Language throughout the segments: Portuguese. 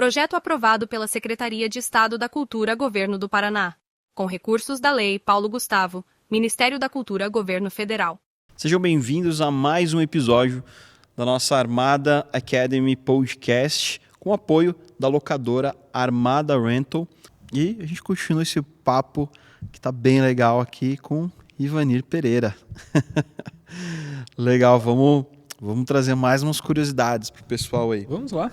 Projeto aprovado pela Secretaria de Estado da Cultura, Governo do Paraná. Com recursos da Lei Paulo Gustavo, Ministério da Cultura, Governo Federal. Sejam bem-vindos a mais um episódio da nossa Armada Academy Podcast, com apoio da locadora Armada Rental. E a gente continua esse papo que está bem legal aqui com Ivanir Pereira. Legal, vamos trazer mais umas curiosidades para o pessoal aí. Vamos lá.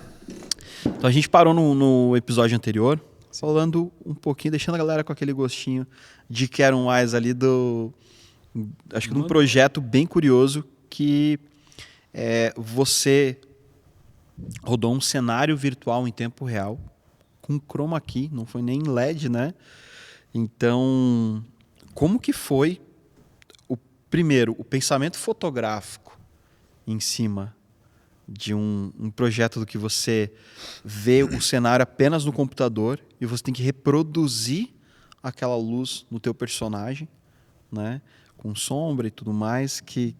Então a gente parou no episódio anterior, falando um pouquinho, deixando a galera com aquele gostinho de quero mais ali acho que de um projeto bem curioso que você rodou um cenário virtual em tempo real com chroma key, não foi nem LED, né? Então, como que foi o pensamento fotográfico em cima de um projeto do que você vê o cenário apenas no computador e você tem que reproduzir aquela luz no teu personagem, né? Com sombra e tudo mais que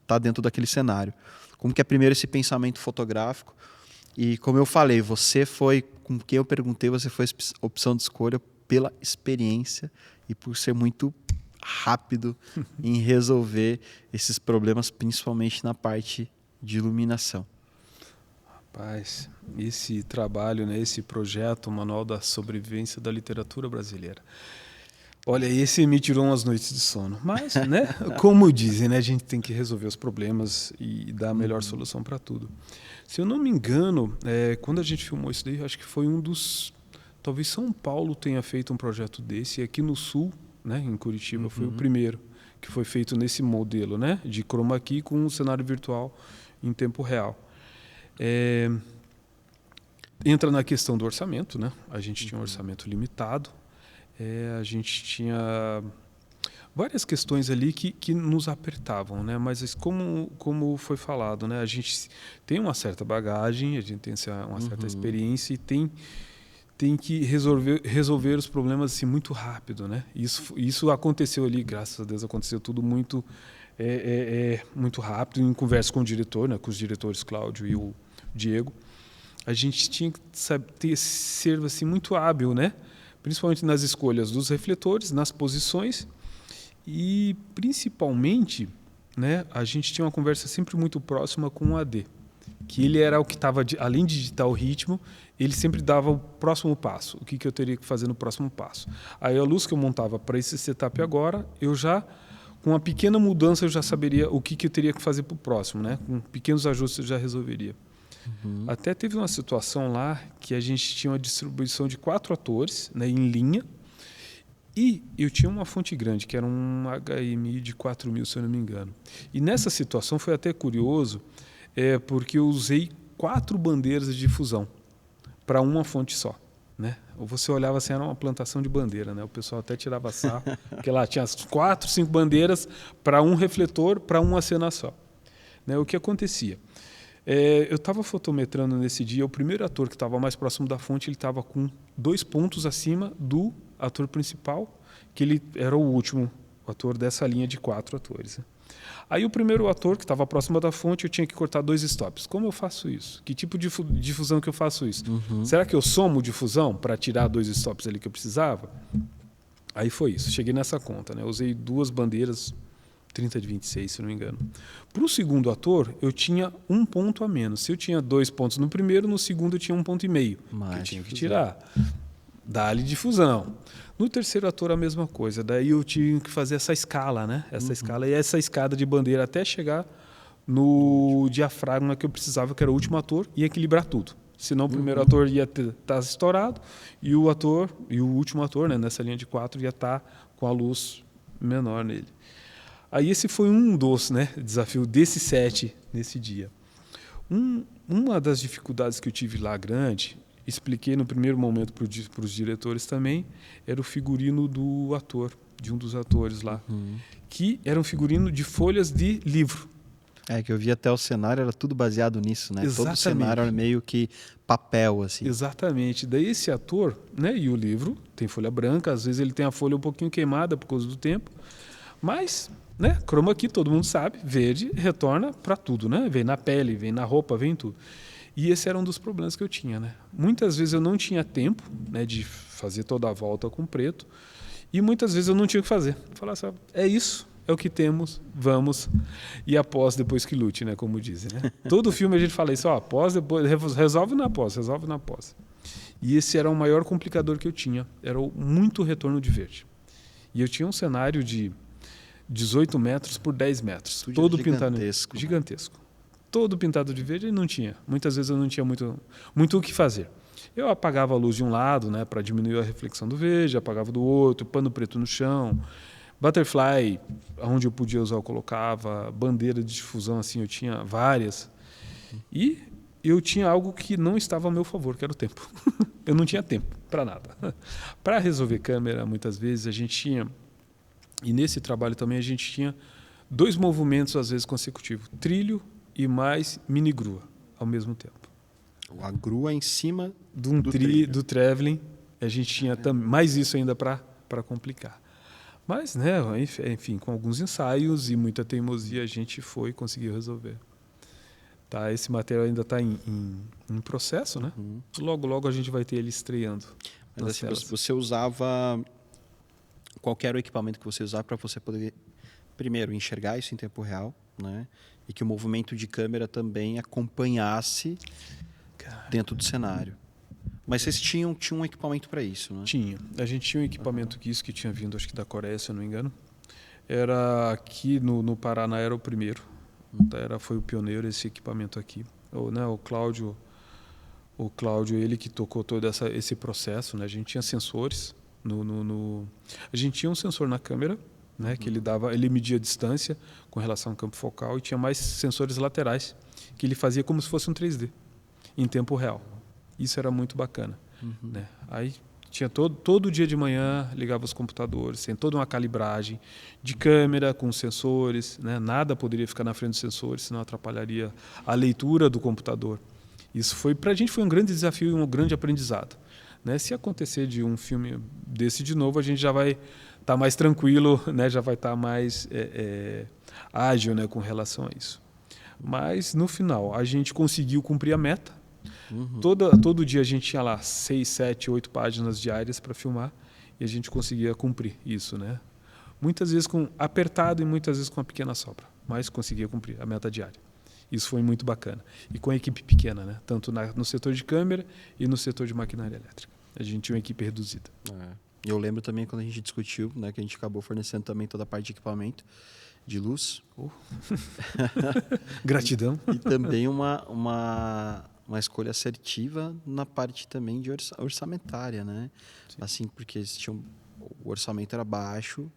tá dentro daquele cenário. Como que é primeiro esse pensamento fotográfico? E como eu falei, você foi, com quem eu perguntei, você foi opção de escolha pela experiência e por ser muito rápido em resolver esses problemas, principalmente na parte de iluminação. Rapaz, esse trabalho, né, esse projeto, o Manual da Sobrevivência da Literatura Brasileira. Olha, esse me tirou umas noites de sono. Mas, né, como dizem, né, a gente tem que resolver os problemas e dar a melhor solução para tudo. Se eu não me engano, quando a gente filmou isso daí, acho que foi um dos... Talvez São Paulo tenha feito um projeto desse, e aqui no Sul, né, em Curitiba, foi o primeiro que foi feito nesse modelo, né, de chroma key com um cenário virtual em tempo real. Entra na questão do orçamento, né? A gente tinha um orçamento limitado, a gente tinha várias questões ali que nos apertavam, né? Mas como foi falado, né? A gente tem uma certa bagagem, a gente tem uma certa experiência e tem que resolver os problemas assim, muito rápido, né? Isso aconteceu ali, graças a Deus, aconteceu tudo muito muito rápido, em conversa com o diretor, né? Com os diretores Cláudio e o Diego. A gente tinha que ser assim, muito hábil, né? Principalmente nas escolhas dos refletores, nas posições e, principalmente, né? A gente tinha uma conversa sempre muito próxima com o AD, que ele era o que estava, além de digitar o ritmo, ele sempre dava o próximo passo, o que eu teria que fazer no próximo passo. Aí a luz que eu montava para esse setup agora, com uma pequena mudança, eu já saberia o que eu teria que fazer para o próximo, né? Com pequenos ajustes eu já resolveria. Até teve uma situação lá que a gente tinha uma distribuição de 4 atores, né, em linha, e eu tinha uma fonte grande, que era um HMI de 4.000, se eu não me engano. E nessa situação foi até curioso, porque eu usei 4 bandeiras de difusão para uma fonte só, né? Você olhava assim, era uma plantação de bandeira, né? O pessoal até tirava sarro, porque lá tinha 4, 5 bandeiras para um refletor, para uma cena só. Né? O que acontecia? Eu estava fotometrando nesse dia, o primeiro ator que estava mais próximo da fonte, ele estava com 2 pontos acima do ator principal, que ele era o último ator dessa linha de 4 atores. Né? Aí o primeiro ator que estava próximo da fonte, eu tinha que cortar 2 stops. Como eu faço isso? Que tipo de difusão que eu faço isso? Será que eu somo difusão para tirar 2 stops ali que eu precisava? Aí foi isso, cheguei nessa conta. Né? Eu usei 2 bandeiras, 30 de 26, se não me engano. Para o segundo ator, eu tinha 1 ponto a menos. Se eu tinha 2 pontos no primeiro, no segundo eu tinha 1,5 pontos. Que eu tinha que tirar. Dá-lhe difusão. No terceiro ator, a mesma coisa. Daí eu tinha que fazer essa escala, né? Essa escala e essa escada de bandeira até chegar no diafragma que eu precisava, que era o último ator, e equilibrar tudo. Senão o primeiro ator ia estar estourado e o último ator, né, nessa linha de 4, ia estar com a luz menor nele. Aí esse foi um dos, né, desafios desse set nesse dia. Uma das dificuldades que eu tive lá grande, expliquei no primeiro momento para os diretores também, era o figurino do ator, de um dos atores lá, que era um figurino de folhas de livro. Que eu vi até o cenário, era tudo baseado nisso, né? Exatamente. Todo o cenário era meio que papel, assim. Exatamente. Daí esse ator, né, e o livro, tem folha branca, às vezes ele tem a folha um pouquinho queimada por causa do tempo, mas... né? Chroma key, todo mundo sabe, verde, retorna para tudo, né? Vem na pele, vem na roupa, vem em tudo. E esse era um dos problemas que eu tinha, né? Muitas vezes eu não tinha tempo, né, de fazer toda a volta com preto, e muitas vezes eu não tinha o que fazer. Eu falava assim, é isso, é o que temos, vamos, e após depois que lute, né, como dizem, né? Todo filme a gente fala isso, após, depois, resolve na pós. E esse era o maior complicador que eu tinha, era muito retorno de verde. E eu tinha um cenário de 18 metros por 10 metros, Tudo todo gigantesco. Gigantesco. Todo pintado de verde e não tinha. Muitas vezes eu não tinha muito o que fazer. Eu apagava a luz de um lado, né, para diminuir a reflexão do verde, apagava do outro, pano preto no chão, butterfly, onde eu podia usar eu colocava, bandeira de difusão assim, eu tinha várias. E eu tinha algo que não estava a meu favor, que era o tempo. Eu não tinha tempo para nada. Para resolver câmera, muitas vezes a gente tinha, e nesse trabalho também a gente tinha 2 movimentos às vezes consecutivos, trilho e mais mini grua ao mesmo tempo. A grua em cima do traveling, a gente tinha mais isso ainda para complicar. Mas, né, enfim, com alguns ensaios e muita teimosia, a gente conseguiu resolver. Tá, esse material ainda está em processo, né? Logo a gente vai ter ele estreando. Mas assim, você usava qualquer equipamento que você usava para você poder, primeiro, enxergar isso em tempo real, né? E que o movimento de câmera também acompanhasse dentro do cenário. Mas vocês tinham um equipamento para isso, né? Tinha. A gente tinha um equipamento que tinha vindo, acho que da Coreia, se eu não me engano. Era aqui no Paraná, era o primeiro. Foi o pioneiro esse equipamento aqui. O Cláudio, ele que tocou todo esse processo, né? A gente tinha sensores. A gente tinha um sensor na câmera, né? Que ele media a distância com relação ao campo focal, e tinha mais sensores laterais que ele fazia como se fosse um 3D em tempo real. Isso era muito bacana, né? Aí tinha todo dia de manhã, ligava os computadores, tem toda uma calibragem de câmera com sensores, né? Nada poderia ficar na frente dos sensores, senão atrapalharia a leitura do computador. Isso pra gente foi um grande desafio e um grande aprendizado, né? Se acontecer de um filme desse de novo, a gente já vai estar mais tranquilo, né? Já vai estar mais ágil, né? Com relação a isso. Mas no final a gente conseguiu cumprir a meta. Todo dia a gente tinha lá 6, 7, 8 páginas diárias para filmar, e a gente conseguia cumprir isso, né? Muitas vezes apertado e muitas vezes com uma pequena sobra, mas conseguia cumprir a meta diária. Isso foi muito bacana. E com a equipe pequena, né? Tanto no setor de câmera e no setor de maquinária elétrica. A gente tinha uma equipe reduzida. Eu lembro também quando a gente discutiu, né, que a gente acabou fornecendo também toda a parte de equipamento de luz. Gratidão. E também uma escolha assertiva na parte também de orçamentária, né? Sim. Assim, porque o orçamento era baixo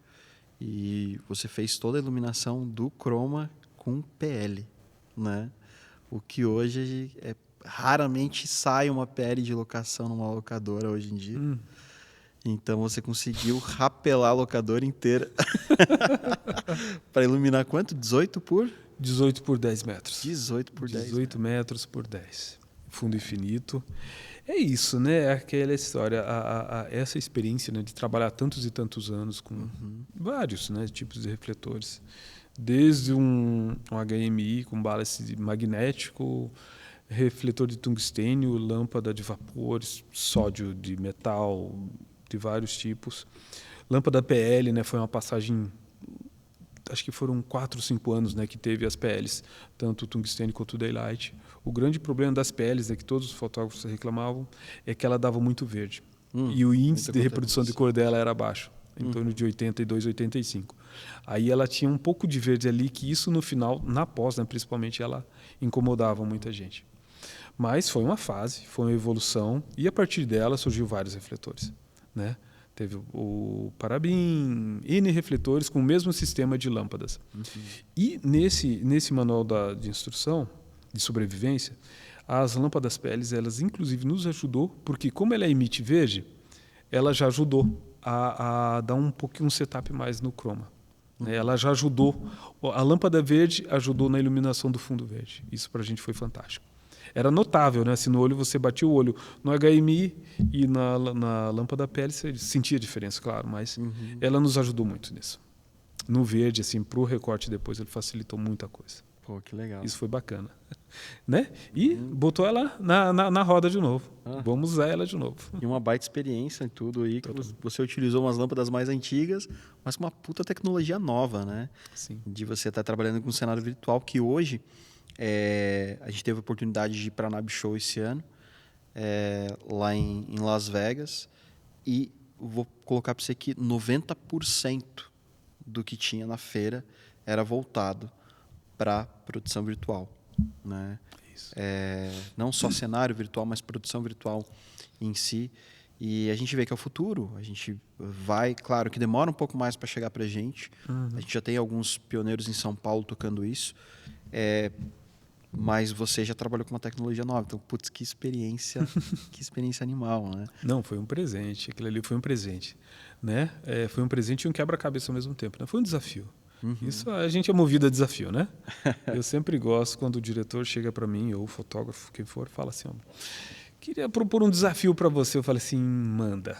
e você fez toda a iluminação do chroma com PL, né? O que hoje raramente sai uma PL de locação numa locadora hoje em dia. Então você conseguiu rapelar a locadora inteira para iluminar quanto? 18 por 10 metros. 18 metros por 10. Fundo infinito. É isso, né? É aquela história, essa experiência, né, de trabalhar tantos e tantos anos com vários, né, tipos de refletores. Desde um HMI com ballast magnético, refletor de tungstênio, lâmpada de vapores, sódio de metal, de vários tipos. Lâmpada PL, né, foi uma passagem, acho que foram 4 ou 5 anos, né, que teve as PLs, tanto o tungstênio quanto o daylight. O grande problema das PLs, que todos os fotógrafos reclamavam, é que ela dava muito verde. E o índice de reprodução de cor dela era baixo, em torno de 82, 85. Aí ela tinha um pouco de verde ali, que isso no final, na pós, né, principalmente, ela incomodava muita gente. Mas foi uma fase, foi uma evolução, e a partir dela surgiu vários refletores, né? Teve o Parabim, N refletores com o mesmo sistema de lâmpadas. E nesse manual de instrução de sobrevivência, as lâmpadas PLs, elas inclusive nos ajudou, porque como ela emite verde, ela já ajudou a dar um pouquinho um setup mais no chroma. Ela já ajudou, a lâmpada verde ajudou na iluminação do fundo verde. Isso para a gente foi fantástico. Era notável, né? Assim, no olho você batia o olho no HMI e na lâmpada PL você sentia a diferença, claro, mas ela nos ajudou muito nisso. No verde, assim, para o recorte depois, ele facilitou muita coisa. Pô, que legal. Isso foi bacana. né? E botou ela na roda de novo. Vamos usar ela de novo. E uma baita experiência em tudo aí, que você utilizou umas lâmpadas mais antigas, mas com uma puta tecnologia nova, né? Sim. De você estar trabalhando com um cenário virtual que hoje a gente teve a oportunidade de ir para a NAB Show esse ano, lá em Las Vegas, e vou colocar para você que 90% do que tinha na feira era voltado para produção virtual, né? Isso. Não só cenário virtual, mas produção virtual em si. E a gente vê que é o futuro. A gente vai, claro, que demora um pouco mais para chegar para a gente. A gente já tem alguns pioneiros em São Paulo tocando isso. Mas você já trabalhou com uma tecnologia nova. Então, putz, que experiência animal, né? Não, foi um presente. Aquilo ali foi um presente, né? Foi um presente e um quebra-cabeça ao mesmo tempo, né? Foi um desafio. Isso, a gente é movido a desafio, né? Eu sempre gosto quando o diretor chega para mim, ou o fotógrafo, quem for, fala assim, queria propor um desafio para você. Eu falo assim, manda,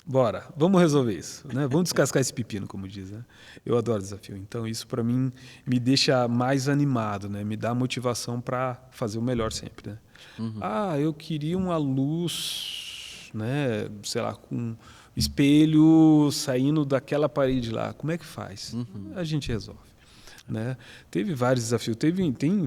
bora, vamos resolver isso, né? Vamos descascar esse pepino, como diz, né? Eu adoro desafio. Então, isso para mim me deixa mais animado, né? Me dá motivação para fazer o melhor sempre, né? Eu queria uma luz, né? Sei lá, com espelho saindo daquela parede lá. Como é que faz? A gente resolve, né? Teve vários desafios. Tem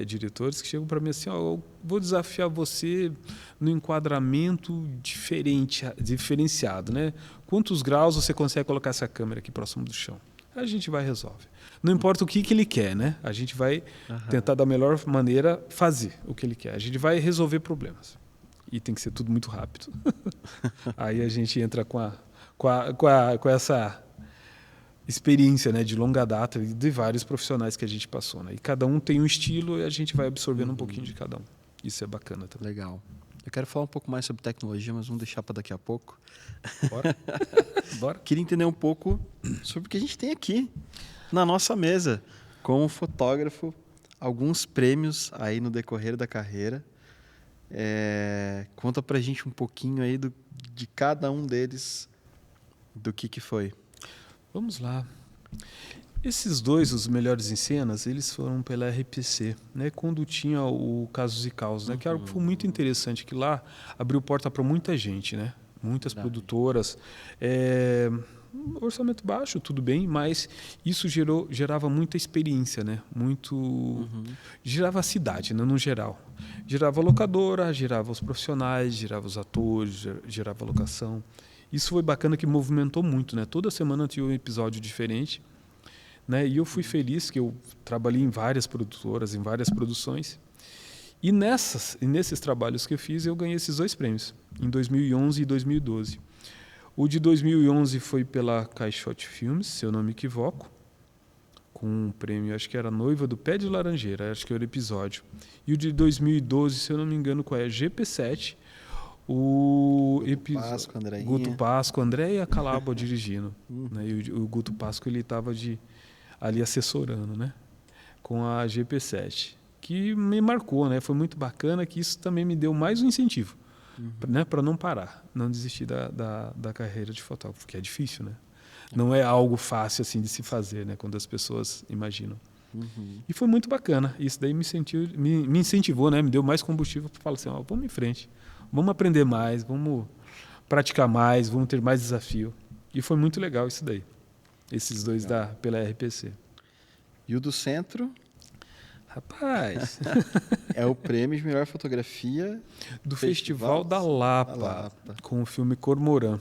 diretores que chegam para mim assim, eu vou desafiar você no enquadramento diferenciado, né? Quantos graus você consegue colocar essa câmera aqui próximo do chão? A gente vai e resolve. Não importa o que ele quer, né? A gente vai tentar da melhor maneira fazer o que ele quer. A gente vai resolver problemas. E tem que ser tudo muito rápido. Aí a gente entra com essa experiência, né, de longa data de vários profissionais que a gente passou, né? E cada um tem um estilo e a gente vai absorvendo um pouquinho de cada um. Isso é bacana também. Legal. Eu quero falar um pouco mais sobre tecnologia, mas vamos deixar para daqui a pouco. Bora? Bora. Queria entender um pouco sobre o que a gente tem aqui na nossa mesa, como fotógrafo, alguns prêmios aí no decorrer da carreira. Conta pra gente um pouquinho aí de cada um deles, do que foi. Vamos lá. Esses dois, os melhores em cenas, eles foram pela RPC, né? Quando tinha o Casos e Causas, né? Que era algo que foi muito interessante, que lá abriu porta para muita gente, né? Muitas produtoras. Orçamento baixo, tudo bem, mas isso gerava muita experiência, né? Gerava a cidade, né? No geral. Gerava a locadora, gerava os profissionais, gerava os atores, gerava a locação. Isso foi bacana, que movimentou muito, né? Toda semana tinha um episódio diferente, né? E eu fui feliz que eu trabalhei em várias produtoras, em várias produções. E nesses trabalhos que eu fiz, eu ganhei esses dois prêmios, em 2011 e 2012. O de 2011 foi pela Caixote Filmes, se eu não me equivoco, com um prêmio, acho que era Noiva do Pé de Laranjeira, acho que era o episódio. E o de 2012, se eu não me engano, qual é? GP7, Guto Pasco, Andréia Calabo dirigindo. Né? E o Guto Pasco ele estava ali assessorando, né? Com a GP7, que me marcou, né? Foi muito bacana, que isso também me deu mais um incentivo, né? Para não parar, não desistir da carreira de fotógrafo, que é difícil, né? Não é algo fácil assim de se fazer, né? Quando as pessoas imaginam. E foi muito bacana. Isso daí me incentivou, né? Me deu mais combustível para falar assim, vamos em frente, vamos aprender mais, vamos praticar mais, vamos ter mais desafio. E foi muito legal isso daí. Esses dois pela RPC. E o do centro? Rapaz... é o prêmio de melhor fotografia do Festival da Lapa, com o filme Cormorã.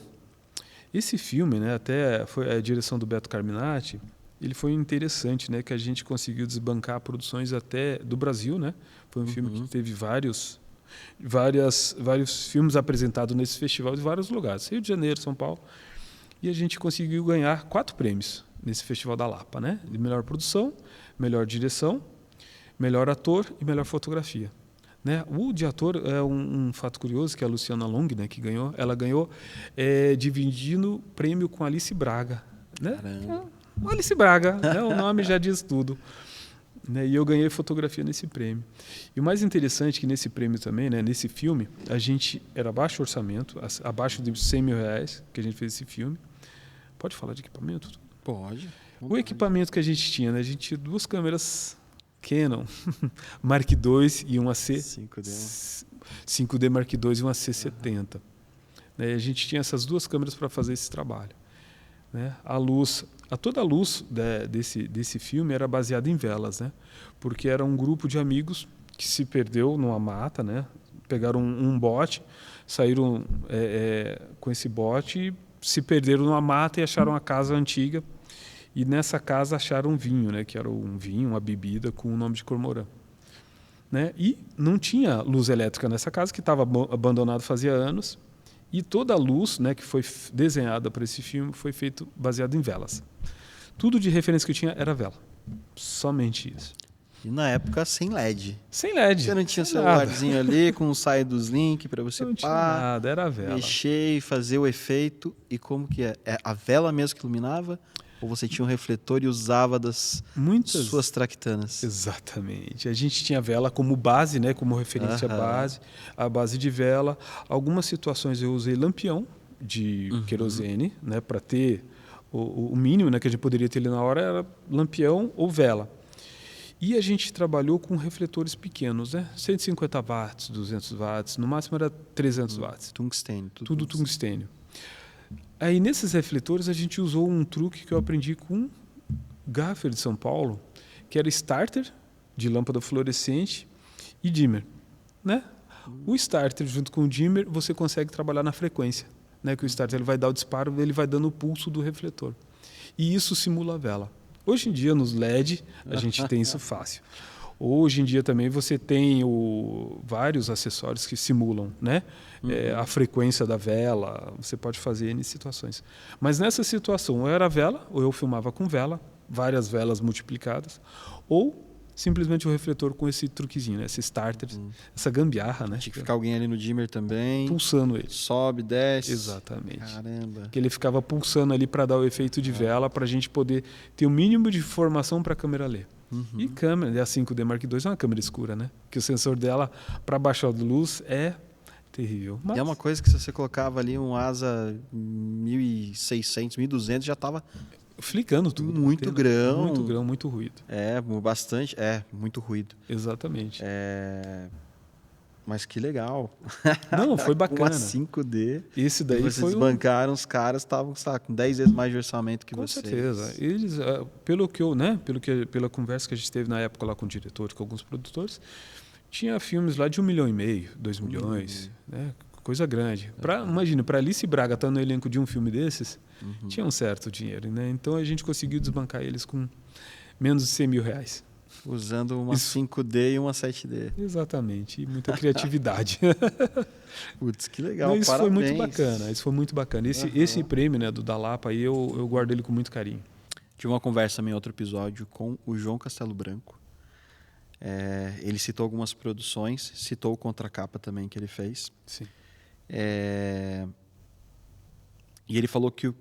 Esse filme, né, até foi a direção do Beto Carminati, ele foi interessante, né, que a gente conseguiu desbancar produções até do Brasil, né? Foi um filme que teve vários filmes apresentados nesse festival de vários lugares, Rio de Janeiro, São Paulo, e a gente conseguiu ganhar 4 prêmios nesse Festival da Lapa, né? De melhor produção, melhor direção, melhor ator e melhor fotografia. Né? O de ator é um fato curioso, que é a Luciana Long, né, que ganhou. Ela ganhou dividindo prêmio com Alice Braga. Né? Alice Braga, né? O nome já diz tudo. Né? E eu ganhei fotografia nesse prêmio. E o mais interessante é que nesse prêmio também, né, nesse filme, a gente era baixo orçamento, abaixo de R$100 mil que a gente fez esse filme. Pode falar de equipamento? Pode. O equipamento que a gente tinha, né? A gente tinha 2 câmeras Canon Mark II e uma 5D. 5D Mark II e uma C70. Né? A gente tinha essas duas câmeras para fazer esse trabalho. Né? Toda a luz desse filme era baseada em velas, né? Porque era um grupo de amigos que se perdeu numa mata, né? Pegaram um bote, saíram com esse bote, se perderam numa mata e acharam uma casa antiga. E nessa casa acharam um vinho, né? Que era um vinho, uma bebida com o nome de Cormorã. Né? E não tinha luz elétrica nessa casa, que estava abandonado fazia anos. E toda a luz, né, que foi desenhada para esse filme foi feito baseado em velas. Tudo de referência que eu tinha era vela. Somente isso. E na época sem LED. Sem LED. Você não tinha celularzinho ali com o saia dos links para você não tinha nada, era a vela. Mexer e fazer o efeito. E como que é? É a vela mesmo que iluminava? Ou você tinha um refletor e usava das suas traquitanas? Exatamente. A gente tinha vela como base, né, como referência à base de vela. Algumas situações eu usei lampião de querosene, né, para ter o mínimo, né, que a gente poderia ter ali na hora, era lampião ou vela. E a gente trabalhou com refletores pequenos, né? 150 watts, 200 watts, no máximo era 300 watts. Tungstênio. Tudo tungstênio. Aí, nesses refletores, a gente usou um truque que eu aprendi com um gaffer de São Paulo, que era starter de lâmpada fluorescente e dimmer. Né? O starter, junto com o dimmer, você consegue trabalhar na frequência. Né? Que o starter ele vai dar o disparo, ele vai dando o pulso do refletor. E isso simula a vela. Hoje em dia, nos LED, a gente tem isso fácil. Hoje em dia também você tem vários acessórios que simulam, né? A frequência da vela, você pode fazer N situações. Mas nessa situação, ou era vela, ou eu filmava com vela, várias velas multiplicadas, ou simplesmente o refletor com esse truquezinho, né? Esse starter, essa gambiarra, né? Tinha que ficar alguém ali no dimmer também. Pulsando ele. Sobe, desce. Exatamente. Caramba. Que ele ficava pulsando ali para dar o efeito de vela, para a gente poder ter o mínimo de informação para a câmera ler. E câmera, a 5D Mark II é uma câmera escura, né? Que o sensor dela, para baixar a luz, é terrível. Mas... E é uma coisa que se você colocava ali um asa 1600, 1200, já estava... Flicando tudo. Muito grão. Muito grão, muito ruído. Bastante. Muito ruído. Exatamente. Mas que legal. Não, foi bacana. Uma 5D. Esse daí vocês foi desbancaram, os caras estavam com 10 vezes mais de orçamento que vocês. Com certeza. Eles, pela conversa que a gente teve na época lá com o diretor, com alguns produtores, tinha filmes lá de 1,5 milhão, 2 milhões, né? Coisa grande. Imagina, para Alice Braga estar no elenco de um filme desses, tinha um certo dinheiro, né? Então a gente conseguiu desbancar eles com menos de 100 mil reais. Usando uma 5D e uma 7D. Exatamente, e muita criatividade. Putz, que legal. Não, isso parabéns. foi muito bacana. Esse prêmio, né, do Dalapa, aí eu guardo ele com muito carinho. Tive uma conversa em outro episódio com o João Castelo Branco. Ele citou algumas produções, citou o contracapa também que ele fez. Sim. E ele falou que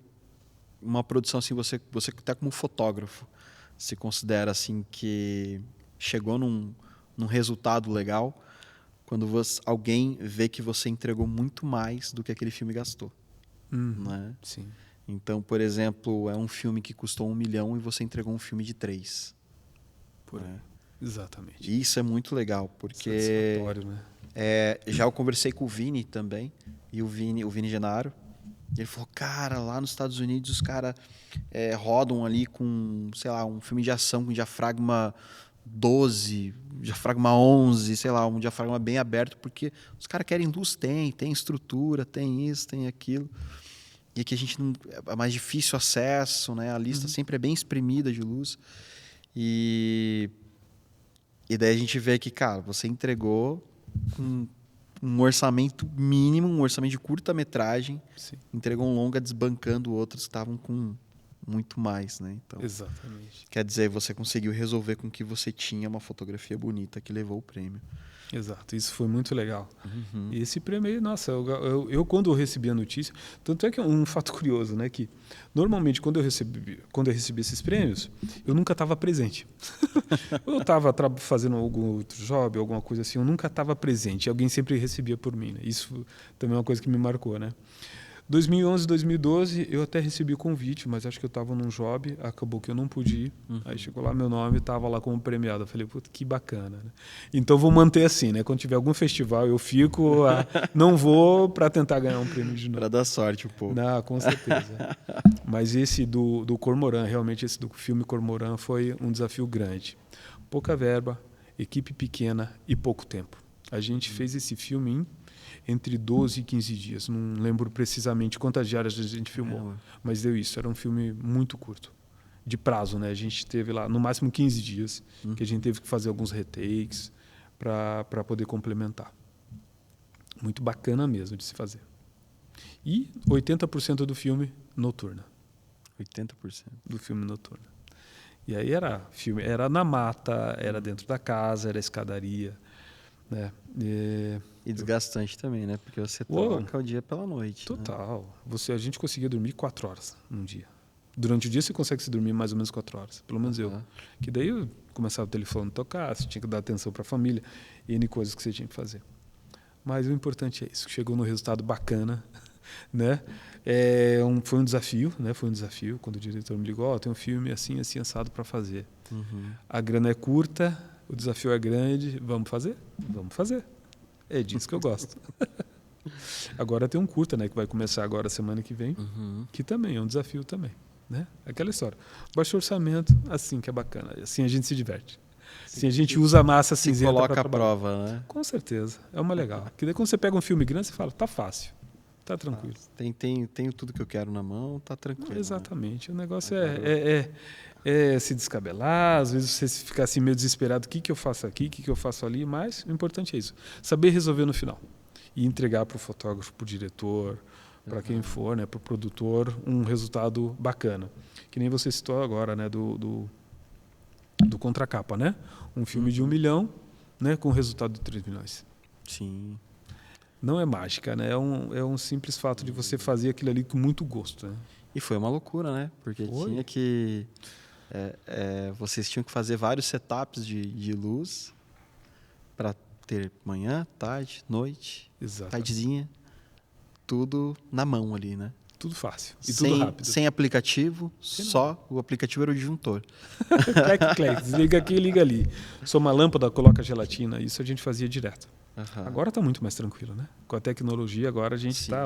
uma produção assim, você até como fotógrafo, se considera assim que chegou num resultado legal quando alguém vê que você entregou muito mais do que aquele filme gastou. Né? Sim. Então, por exemplo, é um filme que custou 1 milhão e você entregou um filme de 3. Exatamente. E isso é muito legal, porque satisfatório, né? Já eu conversei com o Vini também, e o Vini Genaro. Ele falou, cara, lá nos Estados Unidos os caras rodam ali com, sei lá, um filme de ação com diafragma 12, diafragma 11, sei lá, um diafragma bem aberto, porque os caras querem luz, tem estrutura, tem isso, tem aquilo. E aqui a gente não, é mais difícil acesso, né? A lista sempre é bem espremida de luz. E daí a gente vê que, cara, você entregou um orçamento mínimo, um orçamento de curta-metragem, entregou um longa desbancando outros que estavam com muito mais, né? Então, exatamente. Quer dizer, você conseguiu resolver com que você tinha uma fotografia bonita que levou o prêmio. Exato, isso foi muito legal. E esse prêmio aí, nossa, eu quando eu recebi a notícia, tanto é que é um fato curioso, né, que normalmente quando eu recebi esses prêmios, eu nunca estava presente. Eu estava fazendo algum outro job, alguma coisa assim, eu nunca estava presente, alguém sempre recebia por mim, né? Isso também é uma coisa que me marcou, né? 2011, 2012, eu até recebi o convite, mas acho que eu estava num job, acabou que eu não pude ir. Aí chegou lá meu nome, estava lá como premiado. Eu falei, puta, que bacana, né? Então vou manter assim, né? Quando tiver algum festival, eu fico, não vou para tentar ganhar um prêmio de novo. Para dar sorte um pouco. Não, com certeza. Mas esse do Cormorã, realmente esse do filme Cormorã foi um desafio grande. Pouca verba, equipe pequena e pouco tempo. A gente fez esse filme entre 12 e 15 dias. Não lembro precisamente quantas diárias a gente filmou, mas deu isso. Era um filme muito curto, de prazo, né? A gente teve lá no máximo 15 dias, que a gente teve que fazer alguns retakes para poder complementar. Muito bacana mesmo de se fazer. E 80% do filme noturna. 80%. Do filme noturno. E aí era na mata, era dentro da casa, era escadaria, né? E desgastante também, né? Porque você troca o dia pela noite. Total. Né? A gente conseguia dormir 4 horas num dia. Durante o dia você consegue se dormir mais ou menos 4 horas. Pelo menos eu. Que daí eu começava o telefone a tocar, você tinha que dar atenção para a família, e N coisas que você tinha que fazer. Mas o importante é isso, chegou no resultado bacana, né? Foi um desafio, né? Foi um desafio quando o diretor me ligou, tem um filme assim, assim, assado para fazer. A grana é curta, o desafio é grande, vamos fazer? Vamos fazer. É disso que eu gosto. Agora tem um curta, né? Que vai começar agora semana que vem, que também é um desafio também, né? Aquela história. Baixo orçamento, assim que é bacana, assim a gente se diverte. Assim a gente usa a massa cinzenta para coloca a prova, né? Com certeza, é uma legal. Porque daí quando você pega um filme grande, você fala, tá fácil, tá tranquilo. Tenho tudo que eu quero na mão, tá tranquilo. Exatamente, né? O negócio é se descabelar, às vezes você ficar assim meio desesperado, o que eu faço aqui, o que eu faço ali, mas o importante é isso, saber resolver no final e entregar para o fotógrafo, para o diretor, para quem for, né, para o produtor, um resultado bacana. Que nem você citou agora, né, do Contracapa, né? Um filme de 1 milhão, né, com resultado de 3 milhões. Sim. Não é mágica, né? É um simples fato de você fazer aquilo ali com muito gosto, né? E foi uma loucura, né? Porque tinha que... vocês tinham que fazer vários setups de luz para ter manhã, tarde, noite, tardezinha, tudo na mão ali, né? Tudo fácil e tudo rápido. Sem aplicativo, só o aplicativo era o disjuntor. Clac, desliga aqui e liga ali. Soma a lâmpada, coloca a gelatina, isso a gente fazia direto. Agora está muito mais tranquilo, né? Com a tecnologia agora a gente está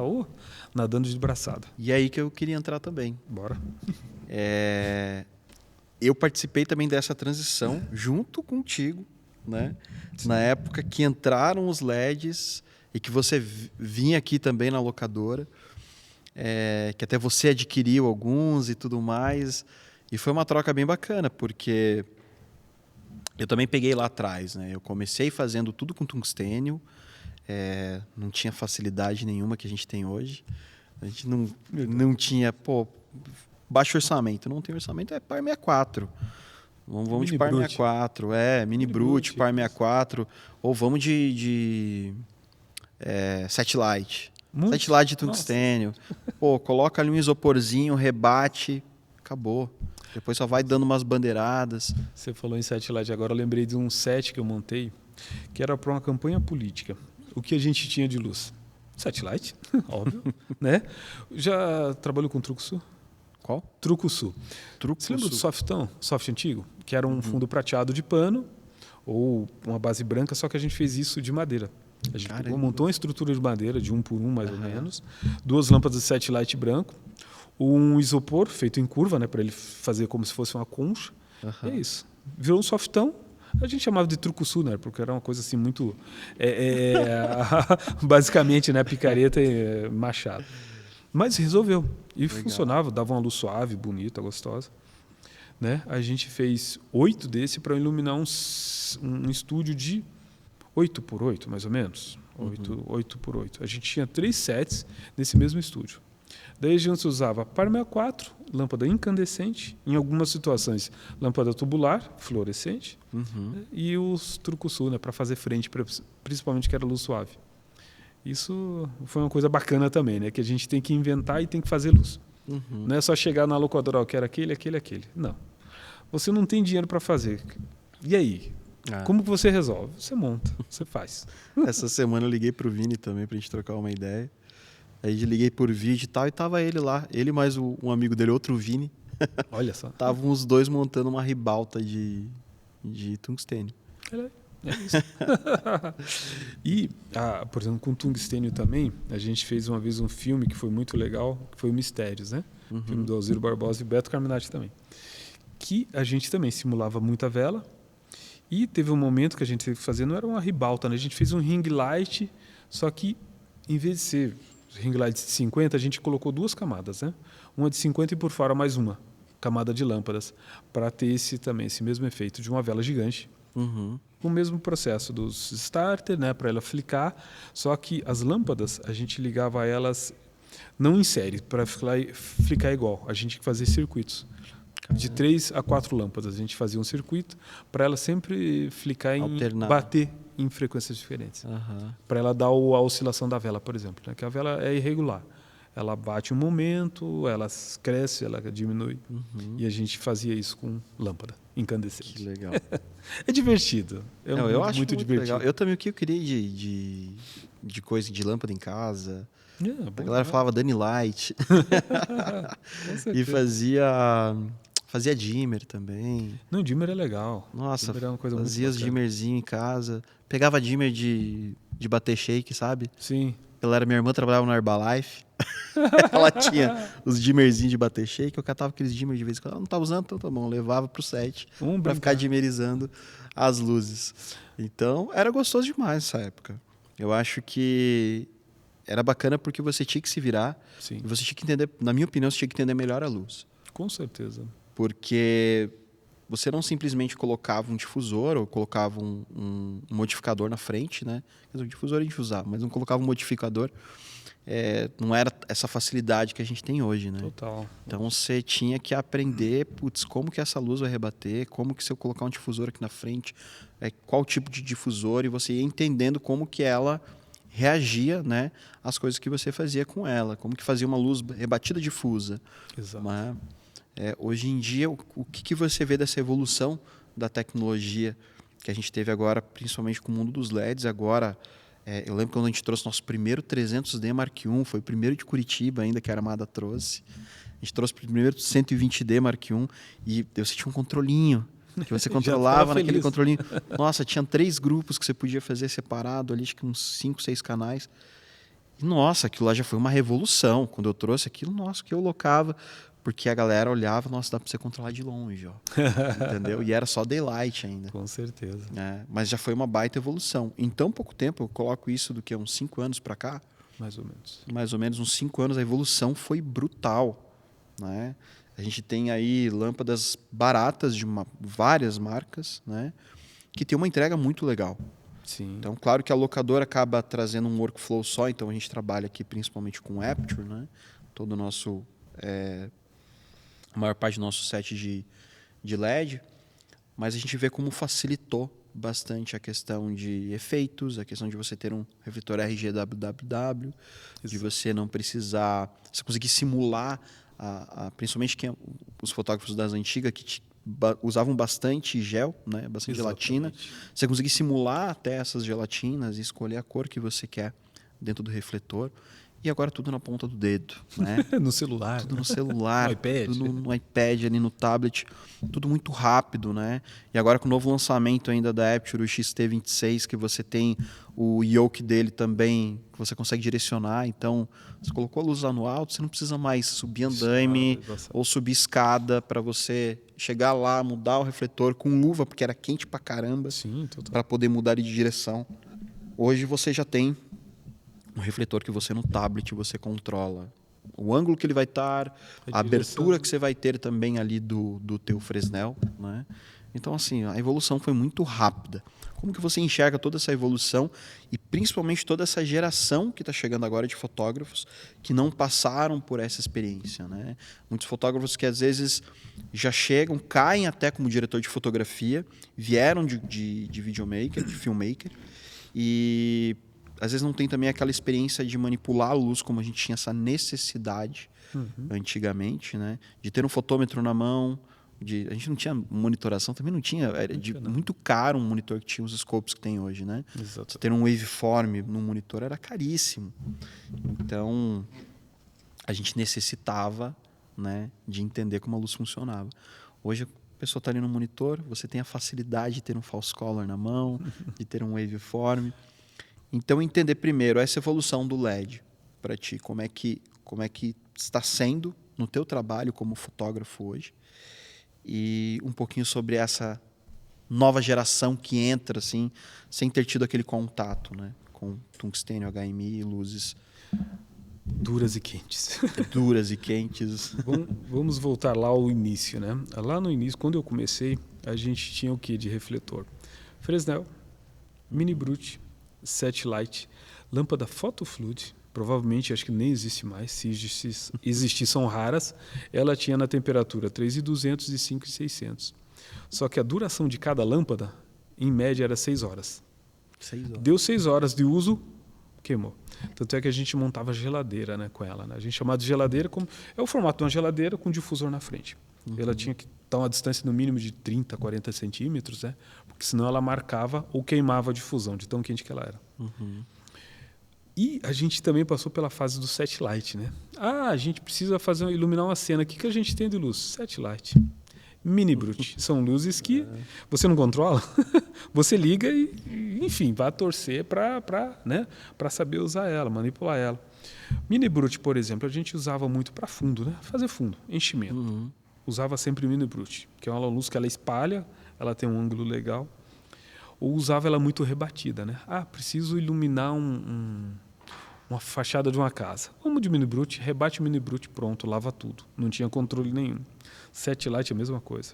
nadando de braçada. E aí que eu queria entrar também. Bora. Eu participei também dessa transição junto contigo, né? Na época que entraram os LEDs e que você vinha aqui também na locadora, que até você adquiriu alguns e tudo mais. E foi uma troca bem bacana, porque eu também peguei lá atrás, né? Eu comecei fazendo tudo com tungstênio, não tinha facilidade nenhuma que a gente tem hoje. A gente não tinha, baixo orçamento. Não tem orçamento, é Par 64. Vamos de Par 64, Mini Brute, Par 64, ou vamos de Satellite. Satellite de tungstênio. Coloca ali um isoporzinho, rebate, acabou. Depois só vai dando umas bandeiradas. Você falou em Satellite agora, eu lembrei de um set que eu montei, que era para uma campanha política. O que a gente tinha de luz? Satellite, óbvio, né? Já trabalhou com Truco-Sul? Qual? Truco-Sul. Você lembra do Softão? Soft antigo? Que era um fundo prateado de pano ou uma base branca, só que a gente fez isso de madeira. A gente montou uma estrutura de madeira de 1 por 1, mais ou menos. 2 lâmpadas de Satellite branco. Um isopor feito em curva, né, para ele fazer como se fosse uma concha. É isso. Virou um softão. A gente chamava de Truco-Sul, né, porque era uma coisa assim muito... basicamente, né, picareta e machado. Mas resolveu. E funcionava, dava uma luz suave, bonita, gostosa. Né? A gente fez 8 desse para iluminar um estúdio de 8 por 8, mais ou menos. 8 por 8. A gente tinha 3 sets nesse mesmo estúdio. Daí a gente usava Par 64, lâmpada incandescente, em algumas situações lâmpada tubular, fluorescente, e os Truco-Sul, né, para fazer frente, principalmente que era luz suave. Isso foi uma coisa bacana também, né, que a gente tem que inventar e tem que fazer luz. Não é só chegar na locadora, eu quero aquele. Não. Você não tem dinheiro para fazer. E aí? Como que você resolve? Você monta, você faz. Essa semana eu liguei para o Vini também para a gente trocar uma ideia. Aí liguei por vídeo e tal, e tava ele lá. Ele mais um amigo dele, outro Vini. Olha só. Estavam os dois montando uma ribalta de tungstênio. É isso. E, por exemplo, com tungstênio também, a gente fez uma vez um filme que foi muito legal, que foi o Mistérios, né? Filme do Alziro Barbosa e Beto Carminati também. Que a gente também simulava muita vela. E teve um momento que a gente teve que fazer, não era uma ribalta, né? A gente fez um ring light, só que em vez de ser ring light de 50, a gente colocou 2 camadas, né? Uma de 50 e por fora mais uma camada de lâmpadas, para ter esse mesmo efeito de uma vela gigante. O mesmo processo dos starter, né, para ela flicar, só que as lâmpadas a gente ligava elas não em série, para flicar igual. A gente tinha que fazer circuitos. De 3 a 4 lâmpadas. A gente fazia um circuito para ela sempre flicar bater em frequências diferentes. Para ela dar a oscilação da vela, por exemplo. Né? Que a vela é irregular. Ela bate um momento, ela cresce, ela diminui. E a gente fazia isso com lâmpada incandescente. Que legal. É divertido. Eu acho muito divertido. Legal. Eu também, o que eu queria de coisa de lâmpada em casa. A galera falava Dani Light. E fazia dimmer também. Não, dimmer é legal. Nossa, dimmer é uma coisa fazia os dimmerzinhos em casa. Pegava dimmer de bater shake, sabe? Sim. Minha irmã trabalhava no Herbalife. Ela tinha os dimmerzinhos de bater shake. Eu catava aqueles dimmer de vez em quando. Ela não tá usando, então tá bom. Levava pro set pra ficar dimmerizando as luzes. Então, era gostoso demais essa época. Eu acho que era bacana porque você tinha que se virar. Sim. E você tinha que entender, na minha opinião, você tinha que entender melhor a luz. Com certeza. Porque você não simplesmente colocava um difusor ou colocava um modificador na frente, né? O difusor a gente usava, mas não colocava um modificador. Não era essa facilidade que a gente tem hoje, né? Total. Então você tinha que aprender, como que essa luz vai rebater, como que se eu colocar um difusor aqui na frente, qual tipo de difusor, e você ia entendendo como que ela reagia, né, às coisas que você fazia com ela, como que fazia uma luz rebatida difusa. Exato. Né? Hoje em dia, o que você vê dessa evolução da tecnologia que a gente teve agora, principalmente com o mundo dos LEDs, agora... eu lembro quando a gente trouxe nosso primeiro 300D Mark I, foi o primeiro de Curitiba ainda que a Armada trouxe. A gente trouxe o primeiro 120D Mark I e você tinha um controlinho que você controlava naquele controlinho. Nossa, tinha 3 grupos que você podia fazer separado ali, acho que uns 5, 6 canais. E, nossa, aquilo lá já foi uma revolução. Quando eu trouxe aquilo, nossa, que eu locava. Porque a galera olhava, nossa, dá para você controlar de longe, ó. Entendeu? E era só daylight ainda. Com certeza. Mas já foi uma baita evolução. Em tão pouco tempo, eu coloco isso do que uns 5 anos para cá. Mais ou menos. Mais ou menos uns 5 anos, a evolução foi brutal. Né? A gente tem aí lâmpadas baratas de várias marcas, né? Que tem uma entrega muito legal. Sim. Então, claro que a locadora acaba trazendo um workflow só, então a gente trabalha aqui principalmente com Aperture, né? Todo o nosso... a maior parte do nosso set de LED, mas a gente vê como facilitou bastante a questão de efeitos, a questão de você ter um refletor RGWWW, de você não precisar... Você conseguir simular, principalmente os fotógrafos das antigas que usavam bastante gel, né? Bastante gelatina. Você conseguir simular até essas gelatinas e escolher a cor que você quer dentro do refletor. E agora tudo na ponta do dedo, né? No celular. Tudo no celular. No iPad. Tudo no iPad, ali no tablet. Tudo muito rápido, né? E agora com o novo lançamento ainda da Aperture, o XT26, que você tem o yoke dele também, que você consegue direcionar. Então, você colocou a luz lá no alto, você não precisa mais subir andaime ou subir escada para você chegar lá, mudar o refletor com luva, porque era quente pra caramba. Sim, para poder mudar ele de direção. Hoje você já tem um refletor que você no tablet você controla o ângulo que ele vai estar, a abertura que você vai ter também ali do teu Fresnel, né? Então, assim, a evolução foi muito rápida. Como que você enxerga toda essa evolução e principalmente toda essa geração que está chegando agora de fotógrafos que não passaram por essa experiência, né? Muitos fotógrafos que às vezes já chegam, caem até como diretor de fotografia, vieram de videomaker, de filmmaker, e às vezes não tem também aquela experiência de manipular a luz como a gente tinha essa necessidade antigamente, né? De ter um fotômetro na mão, A gente não tinha monitoração, também não tinha. Era muito caro um monitor que tinha os scopes que tem hoje, né? Exato. Ter um waveform no monitor era caríssimo. Então, a gente necessitava, né, de entender como a luz funcionava. Hoje, a pessoa está ali no monitor, você tem a facilidade de ter um false color na mão, de ter um waveform. Então, entender primeiro essa evolução do LED para ti, como é que está sendo no teu trabalho como fotógrafo hoje, e um pouquinho sobre essa nova geração que entra assim, sem ter tido aquele contato, né, com tungstênio, HMI e luzes duras e quentes. Duras e quentes. Vamos voltar lá ao início, né? Lá no início, quando eu comecei, a gente tinha o que de refletor? Fresnel, Mini Brute, Satellite, lâmpada Photofluid, provavelmente acho que nem existe mais, se existir são raras. Ela tinha na temperatura 3.200 e 5.600. Só que a duração de cada lâmpada, em média, era 6 horas. 6 horas. Deu 6 horas de uso, queimou. Tanto é que a gente montava geladeira, né, com ela. Né? A gente chamava de geladeira, como é o formato de uma geladeira com difusor na frente. Ela tinha que estar a uma distância no mínimo de 30, 40 centímetros, né? Porque senão ela marcava ou queimava a difusão, de tão quente que ela era. E a gente também passou pela fase do satellite, né? A gente precisa iluminar uma cena. O que a gente tem de luz? Satellite. Mini Brute. São luzes que você não controla. Você liga e, enfim, vai torcer para saber usar ela, manipular ela. Mini Brute, por exemplo, a gente usava muito para fundo, né? Fazer fundo, enchimento. Usava sempre Mini Brute, que é uma luz que ela espalha, ela tem um ângulo legal. Ou usava ela muito rebatida, né? Preciso iluminar uma fachada de uma casa. Vamos de Mini Brute, rebate o Mini Brute, pronto, lava tudo. Não tinha controle nenhum. Satellite é a mesma coisa.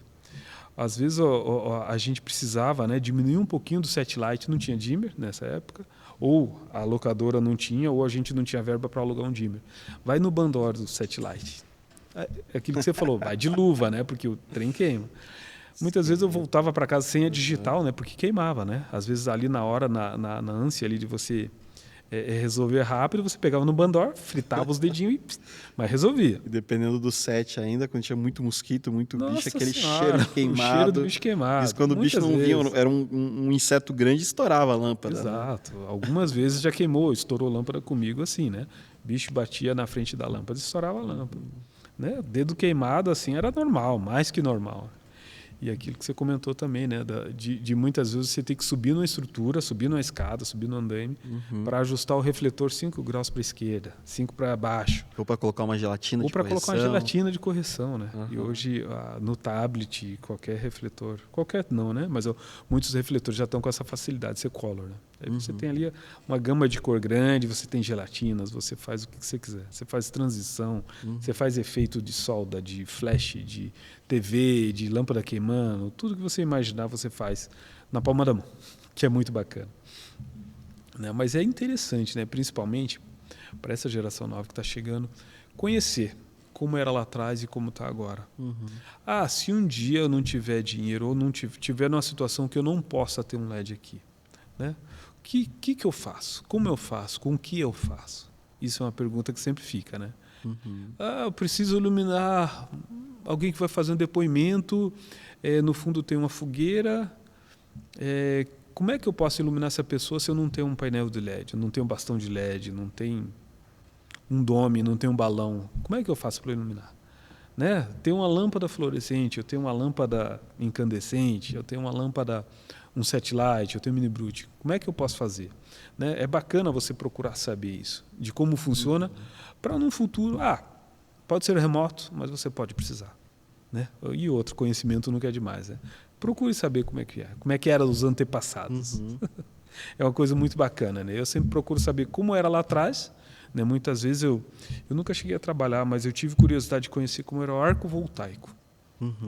Às vezes a gente precisava, né, diminuir um pouquinho do satellite, não tinha dimmer nessa época, ou a locadora não tinha, ou a gente não tinha verba para alugar um dimmer. Vai no Bandor do satellite. É aquilo que você falou, vai de luva, né, porque o trem queima. Muitas vezes eu voltava para casa sem a digital, né, porque queimava, né? Às vezes ali na hora, na ânsia ali de você resolver rápido, você pegava no Bandor, fritava os dedinhos mas resolvia. E dependendo do set ainda, quando tinha muito mosquito, muito bicho, aquele senhora, cheiro queimado. O cheiro do bicho queimado. Isso quando o bicho não vinha, era um inseto grande, estourava a lâmpada. Exato. Né? Algumas vezes já queimou, estourou lâmpada comigo assim, né? O bicho batia na frente da lâmpada e estourava a lâmpada. Né? Dedo queimado assim era normal, mais que normal. E aquilo que você comentou também, né? De muitas vezes você ter que subir numa estrutura, subir numa escada, subir no andaime, para ajustar o refletor 5 graus para a esquerda, 5 para baixo. Ou para colocar uma gelatina de correção. Ou para colocar uma gelatina de correção, né? E hoje, no tablet, qualquer refletor, qualquer não, né? Mas muitos refletores já estão com essa facilidade de ser color, né? Aí você tem ali uma gama de cor grande, você tem gelatinas, você faz o que você quiser. Você faz transição, você faz efeito de solda, de flash, de TV, de lâmpada queimando, tudo que você imaginar você faz na palma da mão, que é muito bacana. Né? Mas é interessante, né? Principalmente para essa geração nova que está chegando, conhecer como era lá atrás e como está agora. Se um dia eu não tiver dinheiro ou não tiver numa situação que eu não possa ter um LED aqui, né? O que eu faço? Como eu faço? Com o que eu faço? Isso é uma pergunta que sempre fica, né? Eu preciso iluminar alguém que vai fazer um depoimento, no fundo tem uma fogueira. Como é que eu posso iluminar essa pessoa se eu não tenho um painel de LED, eu não tenho um bastão de LED, não tenho um dome, não tenho um balão? Como é que eu faço para iluminar? Né? Tem uma lâmpada fluorescente, eu tenho uma lâmpada incandescente, eu tenho uma lâmpada, um satellite, eu tenho Mini Brute. Como é que eu posso fazer? Né? É bacana você procurar saber isso, de como funciona, para num futuro, pode ser remoto, mas você pode precisar. Né? E outro, conhecimento nunca é demais. Né? Procure saber como é que era os antepassados. É uma coisa muito bacana. Né? Eu sempre procuro saber como era lá atrás. Né? Muitas vezes eu nunca cheguei a trabalhar, mas eu tive curiosidade de conhecer como era o arco voltaico,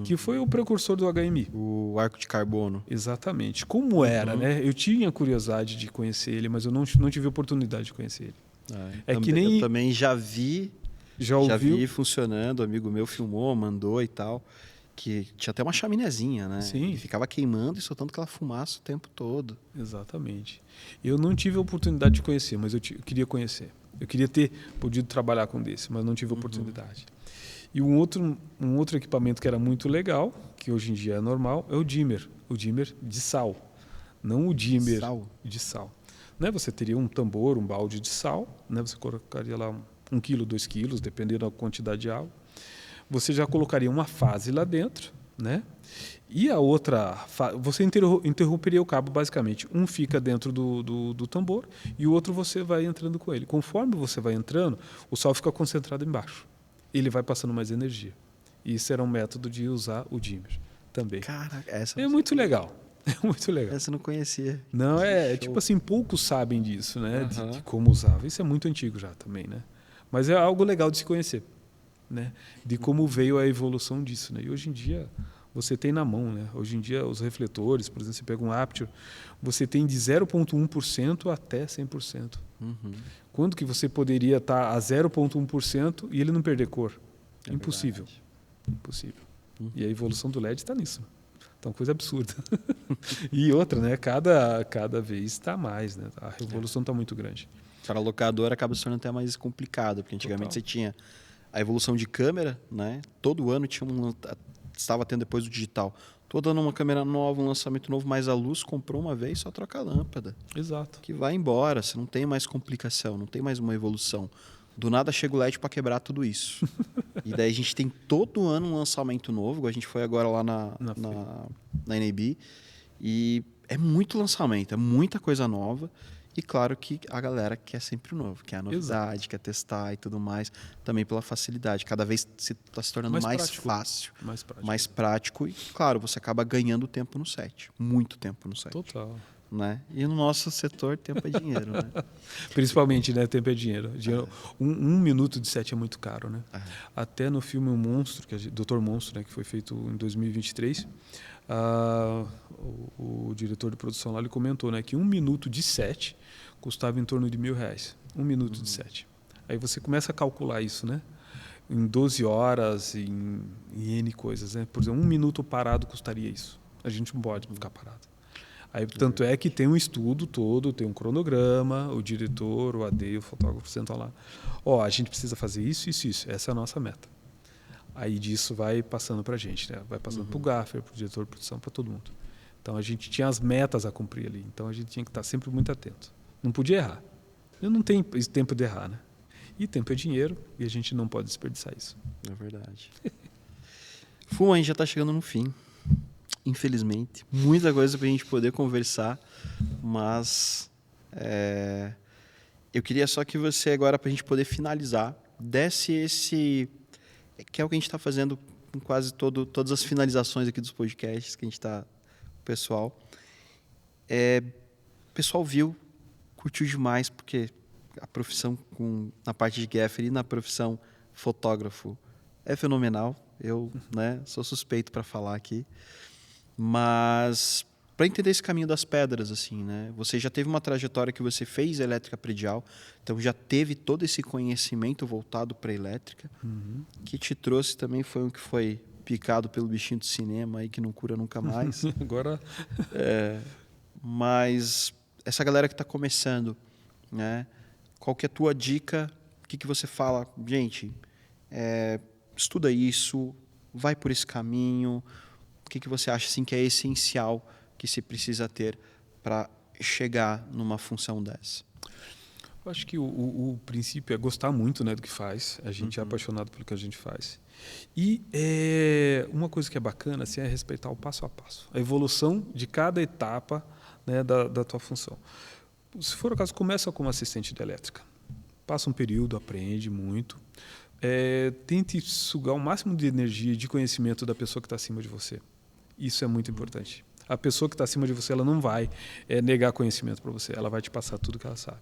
que foi o precursor do HMI. O arco de carbono. Exatamente. Como era, né? Eu tinha curiosidade de conhecer ele, mas eu não tive oportunidade de conhecer ele. Que nem... Eu também já vi funcionando, um amigo meu filmou, mandou e tal, que tinha até uma chaminézinha, né? Sim. E ficava queimando e soltando aquela fumaça o tempo todo. Exatamente. Eu não tive a oportunidade de conhecer, mas eu queria conhecer. Eu queria ter podido trabalhar com desse, mas não tive a oportunidade. E um outro equipamento que era muito legal, que hoje em dia é normal, é o dimmer de sal, não o dimmer de sal. Né? Você teria um tambor, um balde de sal, né? Você colocaria lá 1 quilo, 2 quilos, dependendo da quantidade de água. Você já colocaria uma fase lá dentro, né? E a outra, você interromperia o cabo basicamente. Um fica dentro do tambor e o outro você vai entrando com ele. Conforme você vai entrando, o sal fica concentrado embaixo. Ele vai passando mais energia. Isso era um método de usar o dimmer também. Cara, essa é muito legal. É muito legal. Essa eu não conhecia. Não, tipo assim, poucos sabem disso, né? Uhum. De como usava. Isso é muito antigo já também, né? Mas é algo legal de se conhecer, né? De como veio a evolução disso, né? E hoje em dia você tem na mão, né? Hoje em dia os refletores, por exemplo, você pega um Aperture, você tem de 0,1% até 100%. Quando que você poderia estar a 0,1% e ele não perder cor? Impossível. Verdade. Impossível. E a evolução do LED está nisso. Então, coisa absurda. E outra, né? Cada vez está mais, né? A revolução está muito grande. Para a locadora acaba se tornando até mais complicado, porque antigamente você tinha a evolução de câmera, né? Todo ano estava tendo depois do digital. Todo ano uma câmera nova, um lançamento novo, mas a luz comprou uma vez, só troca a lâmpada. Exato. Que vai embora, você não tem mais complicação, não tem mais uma evolução. Do nada chega o LED para quebrar tudo isso. E daí a gente tem todo ano um lançamento novo, a gente foi agora lá na NAB, e é muito lançamento, é muita coisa nova. E claro que a galera quer sempre o novo, quer a novidade, Exato. Quer testar e tudo mais, também pela facilidade. Cada vez está se tornando mais fácil, mais prático. E, claro, você acaba ganhando tempo no set, muito tempo no set. Total. Né? E no nosso setor, tempo é dinheiro. Né? Principalmente, né? Tempo é dinheiro. Um minuto de set é muito caro. Né? Até no filme O Monstro, que é Dr. Monstro, né? Que foi feito em 2023, o diretor de produção lá ele comentou, né, que 1 minuto de set custava em torno de R$1.000. 1 minuto de set. Aí você começa a calcular isso, né? Em 12 horas, em N coisas. Né? Por exemplo, 1 minuto parado custaria isso. A gente não pode ficar parado. Aí, tanto é que tem um estudo todo, tem um cronograma, o diretor, o AD, o fotógrafo sentam lá. A gente precisa fazer isso, isso, isso. Essa é a nossa meta. Aí disso vai passando para a gente, né? Vai passando para o gaffer, para o diretor de produção, para todo mundo. Então a gente tinha as metas a cumprir ali. Então a gente tinha que estar sempre muito atento. Não podia errar. Eu não tenho tempo de errar, né? E tempo é dinheiro e a gente não pode desperdiçar isso. É verdade. Fuma, a gente já está chegando no fim. Infelizmente. Muita coisa para a gente poder conversar, mas eu queria só que você agora, para a gente poder finalizar, desse esse... que é o que a gente está fazendo com quase todas as finalizações aqui dos podcasts que a gente está... Pessoal. O pessoal viu, curtiu demais, porque a profissão na parte de gaffer e na profissão fotógrafo é fenomenal. Eu sou suspeito para falar aqui. Mas para entender esse caminho das pedras, assim, né? Você já teve uma trajetória que você fez elétrica predial, então já teve todo esse conhecimento voltado para a elétrica, que te trouxe também foi que foi picado pelo bichinho do cinema aí que não cura nunca mais. Agora... mas essa galera que está começando, né? Qual que é a tua dica? O que você fala? Gente, estuda isso, vai por esse caminho. O que você acha assim, que é essencial que se precisa ter para chegar numa função dessa? Eu acho que o princípio é gostar muito, né, do que faz. A gente é apaixonado pelo que a gente faz. E uma coisa que é bacana assim, é respeitar o passo a passo. A evolução de cada etapa, né, da tua função. Se for o caso, começa como assistente de elétrica. Passa um período, aprende muito. Tente sugar o máximo de energia e de conhecimento da pessoa que está acima de você. Isso é muito importante. A pessoa que está acima de você, ela não vai negar conhecimento para você. Ela vai te passar tudo que ela sabe.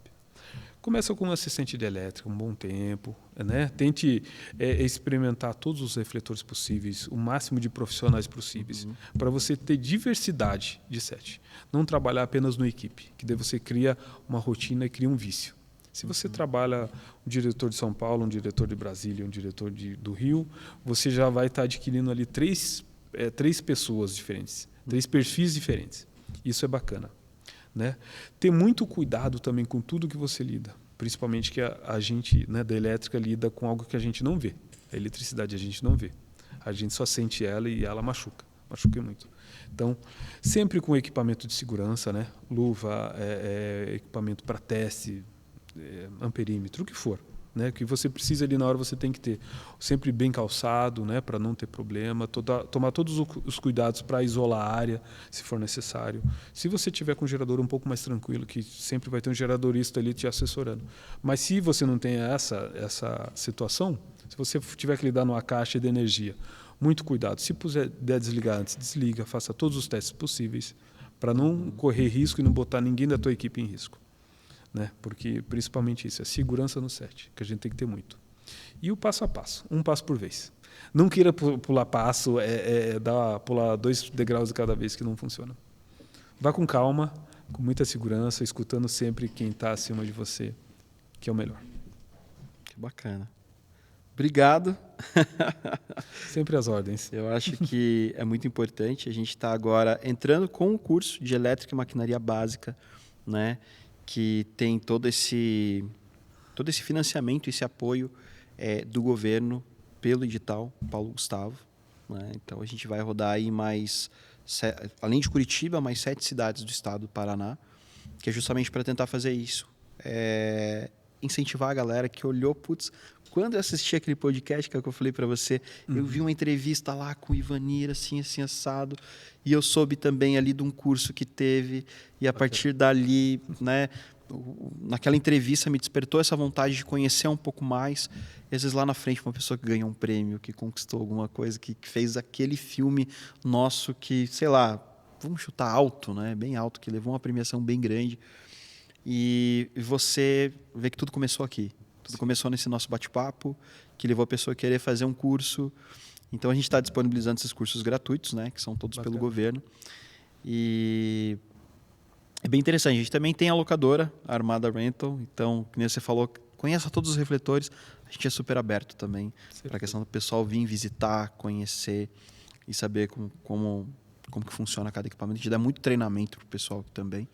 Começa como assistente de elétrica, um bom tempo, né? Tente experimentar todos os refletores possíveis, o máximo de profissionais possíveis, para você ter diversidade de set. Não trabalhar apenas no equipe, que daí você cria uma rotina e cria um vício. Se você trabalha um diretor de São Paulo, um diretor de Brasília, um diretor do Rio, você já vai estar adquirindo ali três pessoas diferentes, 3 perfis diferentes. Isso é bacana. Né? Ter muito cuidado também com tudo que você lida, principalmente que a gente, né, da elétrica lida com algo que a gente não vê. A eletricidade a gente não vê, a gente só sente ela e ela machuca, machuquei muito. Então, sempre com equipamento de segurança, né? Luva, equipamento para teste, amperímetro, o que for. Né, que você precisa ali na hora, você tem que ter sempre bem calçado, né, para não ter problema, tomar todos os cuidados para isolar a área, se for necessário. Se você tiver com um gerador um pouco mais tranquilo, que sempre vai ter um geradorista ali te assessorando. Mas se você não tem essa situação, se você tiver que lidar numa caixa de energia, muito cuidado. Se puder desligar antes, desliga, faça todos os testes possíveis para não correr risco e não botar ninguém da tua equipe em risco. Né? Porque principalmente isso, é segurança no set, que a gente tem que ter muito. E o passo a passo, um passo por vez. Não queira pular passo, pular 2 degraus de cada vez, que não funciona. Vá com calma, com muita segurança, escutando sempre quem está acima de você, que é o melhor. Que bacana. Obrigado. Sempre às ordens. Eu acho que é muito importante. A gente está agora entrando com o curso de elétrica e maquinaria básica, né? Que tem todo esse financiamento, esse apoio do governo pelo edital Paulo Gustavo. Né? Então, a gente vai rodar aí além de Curitiba, mais 7 cidades do estado do Paraná, que é justamente para tentar fazer isso. Incentivar a galera que olhou, quando eu assisti aquele podcast que eu falei para você, eu vi uma entrevista lá com o Ivanir, assim assado, e eu soube também ali de um curso que teve, e a partir dali, né, naquela entrevista me despertou essa vontade de conhecer um pouco mais, e às vezes lá na frente uma pessoa que ganhou um prêmio, que conquistou alguma coisa, que fez aquele filme nosso que, sei lá, vamos chutar alto, né, bem alto, que levou uma premiação bem grande, e você vê que tudo começou aqui. Tudo começou nesse nosso bate-papo, que levou a pessoa a querer fazer um curso. Então, a gente está disponibilizando esses cursos gratuitos, né, que são todos pelo governo. E é bem interessante. A gente também tem a locadora, a Armada Rental. Então, como você falou, conheça todos os refletores. A gente é super aberto também para a questão do pessoal vir visitar, conhecer e saber como que funciona cada equipamento. A gente dá muito treinamento para o pessoal também.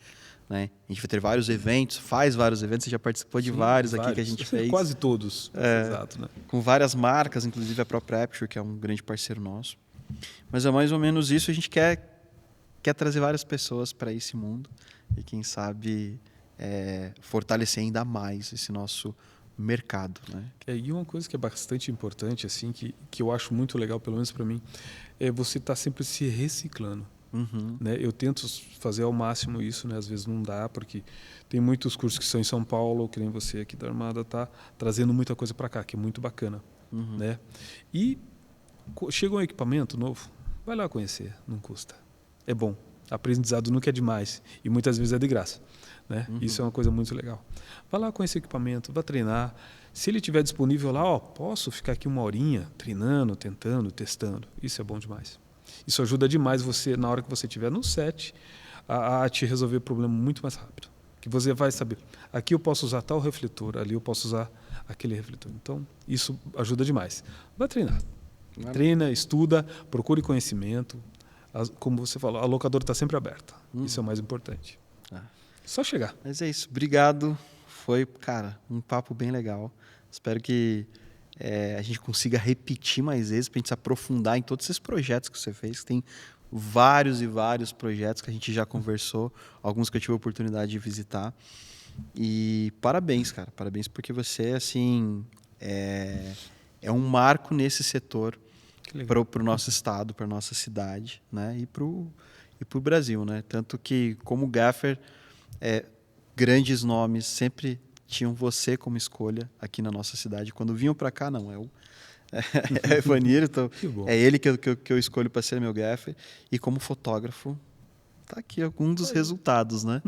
Né? A gente vai ter vários eventos, faz vários eventos, você já participou de vários aqui que a gente fez. Quase todos, exato, né? Com várias marcas, inclusive a própria Apture, que é um grande parceiro nosso. Mas é mais ou menos isso, a gente quer trazer várias pessoas para esse mundo e quem sabe fortalecer ainda mais esse nosso mercado. Né? E uma coisa que é bastante importante, assim, que eu acho muito legal, pelo menos para mim, é você estar sempre se reciclando. Né? Eu tento fazer ao máximo isso, né? Às vezes não dá, porque tem muitos cursos que são em São Paulo, que nem você aqui da Armada está trazendo muita coisa para cá, que é muito bacana. Né? E chega um equipamento novo, vai lá conhecer, não custa. É bom, aprendizado nunca é demais e muitas vezes é de graça. Né? Isso é uma coisa muito legal. Vai lá conhecer o equipamento, vai treinar. Se ele estiver disponível lá, posso ficar aqui 1 horinha treinando, tentando, testando. Isso é bom demais. Isso ajuda demais você, na hora que você estiver no set, a te resolver o problema muito mais rápido. Que você vai saber, aqui eu posso usar tal refletor, ali eu posso usar aquele refletor. Então, isso ajuda demais. Vai treinar. Treina, estuda, procure conhecimento. Como você falou, a locadora está sempre aberta. Isso é o mais importante. Só chegar. Mas é isso. Obrigado. Foi, cara, um papo bem legal. Espero que a gente consiga repetir mais vezes para a gente se aprofundar em todos esses projetos que você fez. Tem vários e vários projetos que a gente já conversou, alguns que eu tive a oportunidade de visitar. E parabéns, cara. Parabéns porque você, assim, é um marco nesse setor para o nosso estado, para a nossa cidade, né? E para o Brasil, né? Tanto que, como gaffer, grandes nomes sempre tinham você como escolha aqui na nossa cidade. Quando vinham para cá, não, é o Ivanir, então é ele que eu escolho para ser meu gaffer. E como fotógrafo, tá aqui algum dos resultados, né?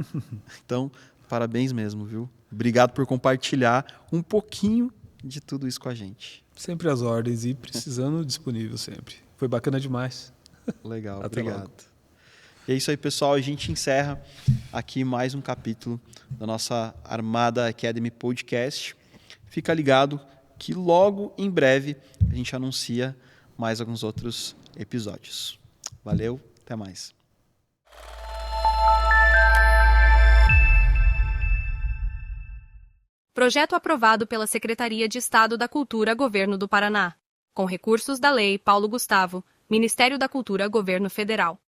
Então, parabéns mesmo, viu? Obrigado por compartilhar um pouquinho de tudo isso com a gente. Sempre às ordens e precisando, disponível sempre. Foi bacana demais. Legal, Até obrigado. logo. E é isso aí, pessoal. A gente encerra aqui mais um capítulo da nossa Armada Academy Podcast. Fica ligado que logo em breve a gente anuncia mais alguns outros episódios. Valeu, até mais. Projeto aprovado pela Secretaria de Estado da Cultura, Governo do Paraná, com recursos da Lei Paulo Gustavo, Ministério da Cultura, Governo Federal.